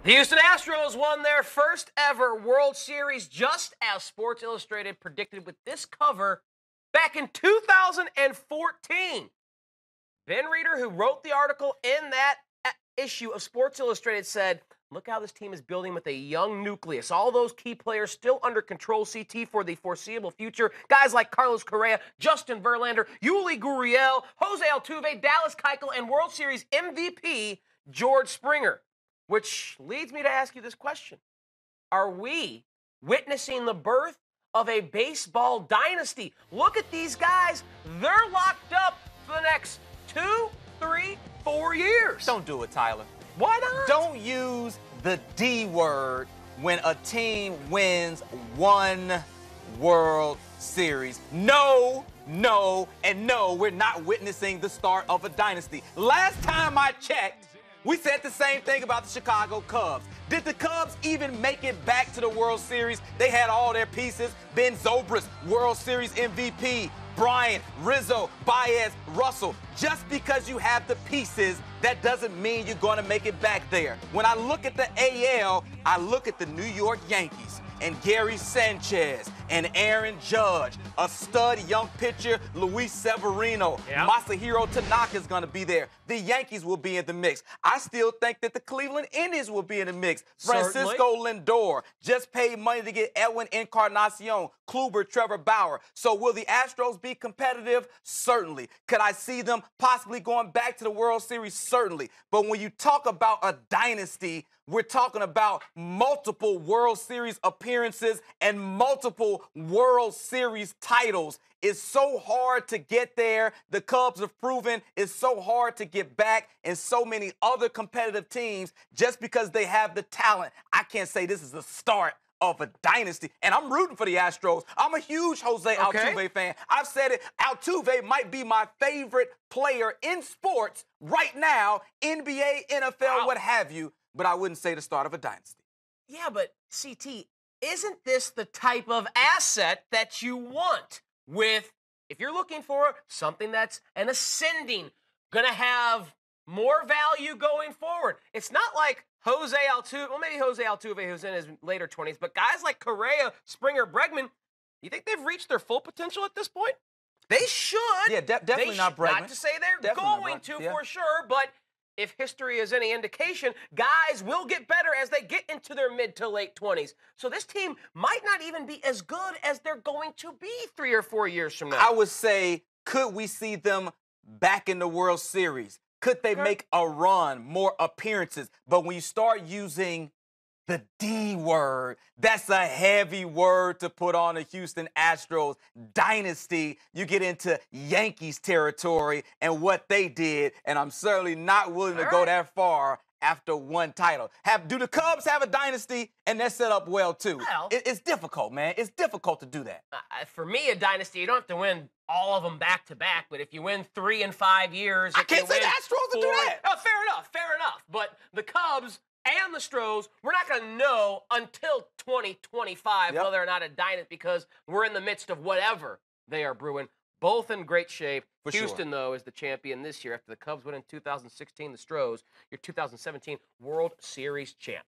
The Houston Astros won their first ever World Series just as Sports Illustrated predicted with this cover back in 2014. Ben Reeder, who wrote the article in that issue of Sports Illustrated, said, look how this team is building with a young nucleus. All those key players still under control CT for the foreseeable future. Guys like Carlos Correa, Justin Verlander, Yuli Gurriel, Jose Altuve, Dallas Keuchel, and World Series MVP George Springer. Which leads me to ask you this question. Are we witnessing the birth of a baseball dynasty? Look at these guys. They're locked up for the next 2, 3, 4 years. Don't do it, Tyler. Why not? Don't use the D word when a team wins one World Series. No, and no, we're not witnessing the start of a dynasty. Last time I checked, we said the same thing about the Chicago Cubs. Did the Cubs even make it back to the World Series? They had all their pieces. Ben Zobrist, World Series MVP. Bryant, Rizzo, Baez, Russell. Just because you have the pieces, that doesn't mean you're going to make it back there. When I look at the AL, I look at the New York Yankees and Gary Sanchez and Aaron Judge, a stud young pitcher, Luis Severino. Yep. Masahiro Tanaka is going to be there. The Yankees will be in the mix. I still think that the Cleveland Indians will be in the mix. Francisco Lindor just paid money to get Edwin Encarnacion, Kluber, Trevor Bauer. So will the Astros be competitive? Certainly. Could I see them possibly going back to the World Series? Certainly. But when you talk about a dynasty, we're talking about multiple World Series appearances and multiple World Series titles. It's so hard to get there. The Cubs have proven it's so hard to get back, and so many other competitive teams, just because they have the talent. I can't say this is the start of a dynasty, and I'm rooting for the Astros. I'm a huge Jose Altuve fan. I've said it. Altuve might be my favorite player in sports right now, NBA, NFL, what have you, but I wouldn't say the start of a dynasty. Yeah, but CT, isn't this the type of asset that you want with, if you're looking for something that's an ascending, gonna have more value going forward? It's not like Jose Altuve, well, maybe Jose Altuve, who's in his later 20s, but guys like Correa, Springer, Bregman, you think they've reached their full potential at this point? They should. Yeah, definitely not Bregman. Not to say they're Definitely going to for sure, but if history is any indication, guys will get better as they get into their mid to late 20s. So this team might not even be as good as they're going to be 3 or 4 years from now. I would say, could we see them back in the World Series? Could they make a run, more appearances? But when you start using the D word, that's a heavy word to put on the Houston Astros dynasty. You get into Yankees territory and what they did, and I'm certainly not willing to go that far after one title. Do the Cubs have a dynasty, and they're set up well, too? Well, it's difficult, man. It's difficult to do that. For me, a dynasty, you don't have to win all of them back-to-back, but if you win 3 in 5 years... I can't say the Astros to do that. Oh, fair enough. But the Cubs and the Astros, we're not going to know until 2025 whether or not a dynasty, because we're in the midst of whatever they are brewing. Both in great shape. Houston, though, is the champion this year after the Cubs win in 2016. The Astros, your 2017 World Series champ.